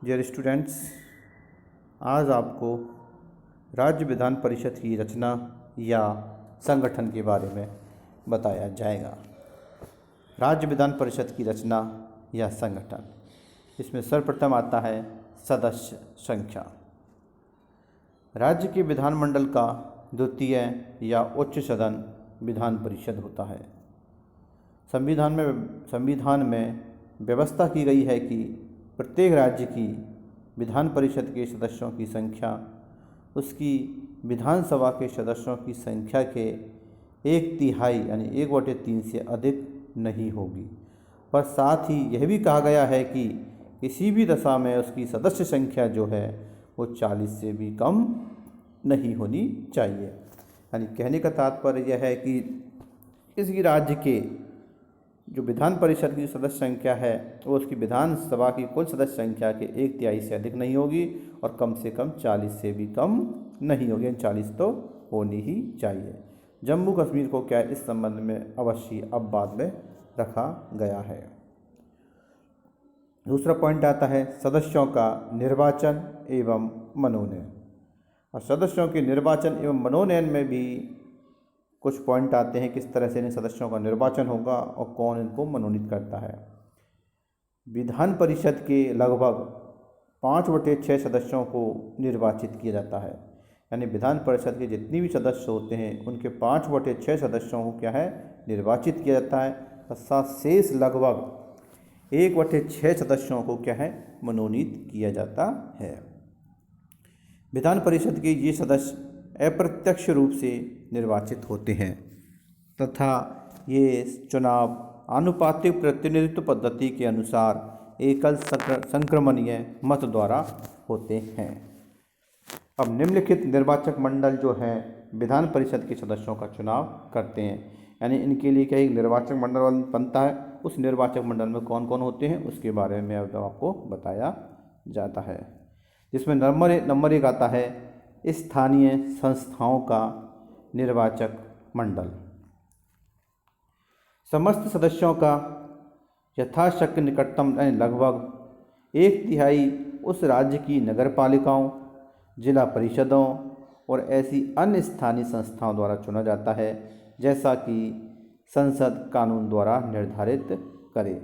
Dear students, आज आपको राज्य विधान परिषद की रचना या संगठन के बारे में बताया जाएगा। राज्य विधान परिषद की रचना या संगठन, इसमें सर्वप्रथम आता है सदस्य संख्या। राज्य के विधानमंडल का द्वितीय या उच्च सदन विधान परिषद होता है। संविधान में व्यवस्था की गई है कि प्रत्येक राज्य की विधान परिषद के सदस्यों की संख्या उसकी विधानसभा के सदस्यों की संख्या के 1/3 यानी 1/3 से अधिक नहीं होगी। पर साथ ही यह भी कहा गया है कि किसी भी दशा में उसकी सदस्य संख्या जो है वो 40 से भी कम नहीं होनी चाहिए। यानी कहने का तात्पर्य यह है कि किसी राज्य के जो विधान परिषद की सदस्य संख्या है वो उसकी विधानसभा की कुल सदस्य संख्या के 1/3 से अधिक नहीं होगी और कम से कम 40 से भी कम नहीं होगी। 40 तो होनी ही चाहिए। जम्मू कश्मीर को क्या इस संबंध में अवश्य अब बाद में रखा गया है। दूसरा पॉइंट आता है सदस्यों का निर्वाचन एवं मनोनयन। और सदस्यों के निर्वाचन एवं मनोनयन में भी कुछ पॉइंट आते हैं, किस तरह से इन सदस्यों का निर्वाचन होगा और कौन इनको मनोनीत करता है। विधान परिषद के लगभग 5/6 सदस्यों को निर्वाचित किया जाता है। यानी विधान परिषद के जितनी भी सदस्य होते हैं उनके 5/6 सदस्यों को क्या है निर्वाचित किया जाता है। तथा शेष लगभग 1/6 सदस्यों को क्या है मनोनीत किया जाता है। विधान परिषद के ये सदस्य अप्रत्यक्ष रूप से निर्वाचित होते हैं तथा ये चुनाव आनुपातिक प्रतिनिधित्व पद्धति के अनुसार एकल संक्रमणीय मत द्वारा होते हैं। अब निम्नलिखित निर्वाचक मंडल जो हैं विधान परिषद के सदस्यों का चुनाव करते हैं। यानी इनके लिए क्या एक निर्वाचक मंडल बनता है। उस निर्वाचक मंडल में कौन कौन होते हैं उसके बारे में अब आपको बताया जाता है। जिसमें नंबर 1 आता है स्थानीय संस्थाओं का निर्वाचक मंडल। समस्त सदस्यों का यथाशक्य निकटतम लगभग 1/3 उस राज्य की नगरपालिकाओं, जिला परिषदों और ऐसी अन्य स्थानीय संस्थाओं द्वारा चुना जाता है जैसा कि संसद कानून द्वारा निर्धारित करे।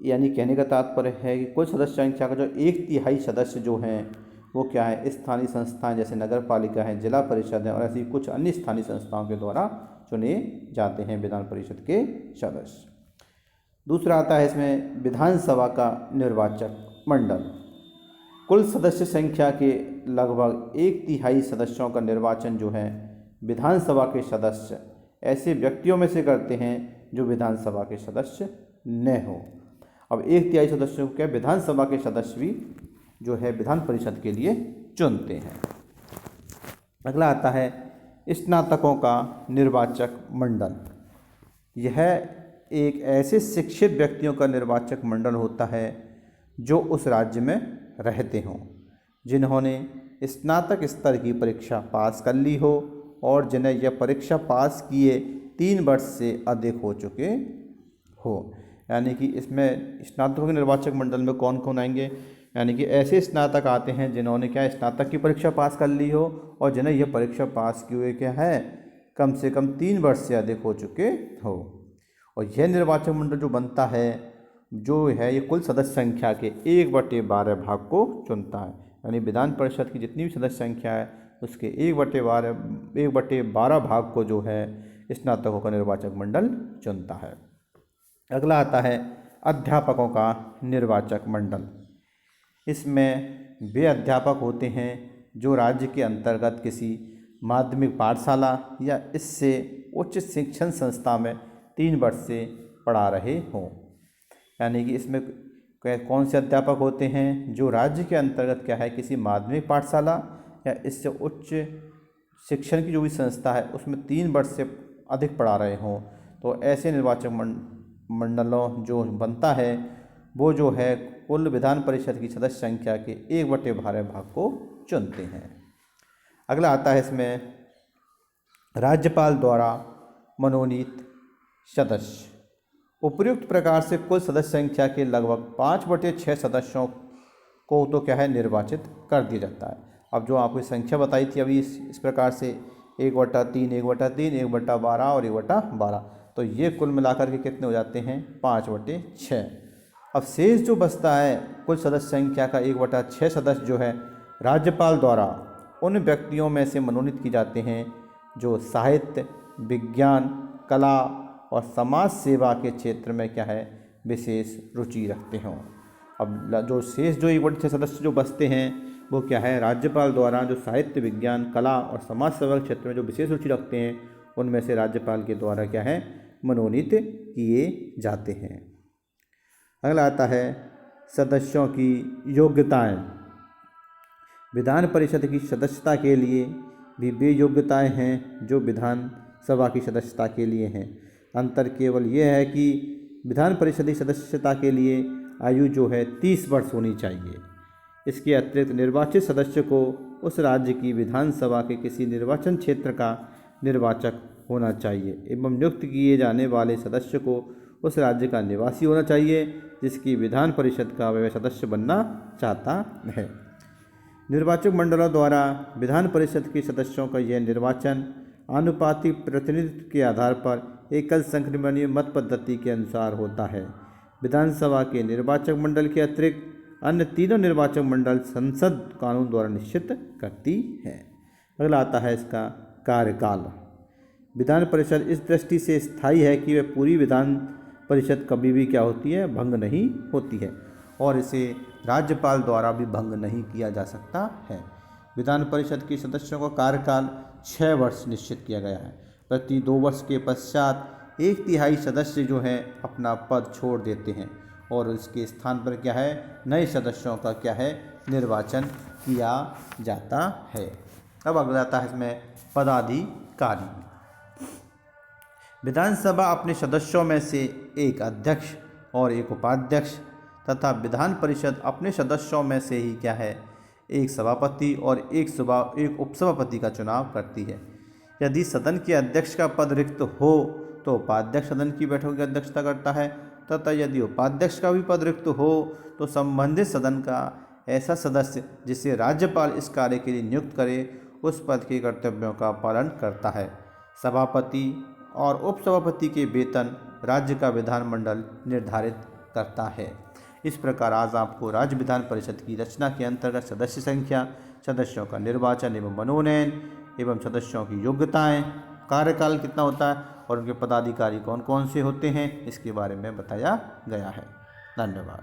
यानी कहने का तात्पर्य है कि कुल सदस्य संख्या का जो 1/3 सदस्य जो हैं वो क्या है स्थानीय संस्थाएं जैसे नगर पालिका है, जिला परिषद है और ऐसी कुछ अन्य स्थानीय संस्थाओं के द्वारा चुने जाते हैं विधान परिषद के सदस्य। दूसरा आता है इसमें विधानसभा का निर्वाचक मंडल। कुल सदस्य संख्या के लगभग 1/3 सदस्यों का निर्वाचन जो है विधानसभा के सदस्य ऐसे व्यक्तियों में से करते हैं जो विधानसभा के सदस्य न हो। अब 1/3 सदस्यों को क्या विधानसभा के सदस्य भी जो है विधान परिषद के लिए चुनते हैं। अगला आता है स्नातकों का निर्वाचक मंडल। यह एक ऐसे शिक्षित व्यक्तियों का निर्वाचक मंडल होता है जो उस राज्य में रहते हों, जिन्होंने स्नातक स्तर की परीक्षा पास कर ली हो और जिन्हें यह परीक्षा पास किए 3 वर्ष से अधिक हो चुके हो। यानी कि इसमें स्नातकों के निर्वाचक मंडल में कौन कौन आएंगे। यानी कि ऐसे स्नातक आते हैं जिन्होंने क्या स्नातक की परीक्षा पास कर ली हो और जिन्हें यह परीक्षा पास किए हुए क्या है कम से कम 3 वर्ष से अधिक हो चुके हो। और यह निर्वाचक मंडल जो बनता है जो है ये कुल सदस्य संख्या के 1/12 भाग को चुनता है। यानी विधान परिषद की जितनी भी सदस्य संख्या है उसके 1/12 भाग को जो है स्नातकों का निर्वाचक मंडल चुनता है। अगला आता है अध्यापकों का निर्वाचक मंडल। इसमें वे अध्यापक होते हैं जो राज्य के अंतर्गत किसी माध्यमिक पाठशाला या इससे उच्च शिक्षण संस्था में 3 वर्ष से पढ़ा रहे हों। यानी कि इसमें कौन से अध्यापक होते हैं जो राज्य के अंतर्गत क्या है किसी माध्यमिक पाठशाला या इससे उच्च शिक्षण की जो भी संस्था है उसमें 3 वर्ष से अधिक पढ़ा रहे हों। तो ऐसे निर्वाचक मंडलों जो बनता है वो जो है कुल विधान परिषद की सदस्य संख्या के 1/12 भाग को चुनते हैं। अगला आता है इसमें राज्यपाल द्वारा मनोनीत सदस्य। उपर्युक्त प्रकार से कुल सदस्य संख्या के लगभग 5/6 सदस्यों को तो क्या है निर्वाचित कर दिया जाता है। अब जो आपको संख्या बताई थी अभी इस प्रकार से 1/3, 1/3, 1/12 और 1/12, तो ये कुल मिलाकर के कितने हो जाते हैं 5/6। अब शेष जो बचता है कुल सदस्य संख्या का 1/6 सदस्य जो है राज्यपाल द्वारा उन व्यक्तियों में से मनोनीत किए जाते हैं जो साहित्य, विज्ञान, कला और समाज सेवा के क्षेत्र में क्या है विशेष रुचि रखते हों। अब जो शेष जो 1/6 सदस्य जो बचते हैं वो क्या है राज्यपाल द्वारा जो साहित्य, विज्ञान, कला और समाज सेवा के क्षेत्र में जो विशेष रुचि रखते हैं उनमें से राज्यपाल के द्वारा क्या है मनोनीत किए जाते हैं। अगला आता है सदस्यों की योग्यताएं। विधान परिषद की सदस्यता के लिए भी वे योग्यताएं हैं जो विधान सभा की सदस्यता के लिए हैं। अंतर केवल ये है कि विधान परिषद की सदस्यता के लिए आयु जो है 30 वर्ष होनी चाहिए। इसके अतिरिक्त निर्वाचित सदस्य को उस राज्य की विधानसभा के किसी निर्वाचन क्षेत्र का निर्वाचक होना चाहिए एवं नियुक्त किए जाने वाले सदस्य को उस राज्य का निवासी होना चाहिए जिसकी विधान परिषद का वह सदस्य बनना चाहता है। निर्वाचक मंडलों द्वारा विधान परिषद के सदस्यों का यह निर्वाचन आनुपातिक प्रतिनिधित्व के आधार पर एकल संक्रमणीय मत पद्धति के अनुसार होता है। विधानसभा के निर्वाचक मंडल के अतिरिक्त अन्य तीनों निर्वाचक मंडल संसद कानून द्वारा निश्चित करती है। अगला आता है इसका कार्यकाल। विधान परिषद इस दृष्टि से स्थायी है कि वह पूरी विधान परिषद कभी भी क्या होती है भंग नहीं होती है और इसे राज्यपाल द्वारा भी भंग नहीं किया जा सकता है। विधान परिषद के सदस्यों का कार्यकाल 6 वर्ष निश्चित किया गया है। प्रति 2 वर्ष के पश्चात 1/3 सदस्य जो हैं अपना पद छोड़ देते हैं और इसके स्थान पर क्या है नए सदस्यों का क्या है निर्वाचन किया जाता है। अब अगला आता है इसमें पदाधिकारी। विधानसभा अपने सदस्यों में से एक अध्यक्ष और एक उपाध्यक्ष तथा विधान परिषद अपने सदस्यों में से ही क्या है एक सभापति और एक उपसभापति का चुनाव करती है। यदि सदन के अध्यक्ष का पद रिक्त हो तो उपाध्यक्ष सदन की बैठकों की अध्यक्षता करता है तथा यदि उपाध्यक्ष का भी पद रिक्त हो तो संबंधित सदन का ऐसा सदस्य जिसे राज्यपाल इस कार्य के लिए नियुक्त करे उस पद के कर्तव्यों का पालन करता है। सभापति और उपसभापति के वेतन राज्य का विधानमंडल निर्धारित करता है। इस प्रकार आज आपको राज्य विधान परिषद की रचना के अंतर्गत सदस्य संख्या, सदस्यों का निर्वाचन एवं मनोनयन एवं सदस्यों की योग्यताएं, कार्यकाल कितना होता है और उनके पदाधिकारी कौन कौन से होते हैं इसके बारे में बताया गया है। धन्यवाद।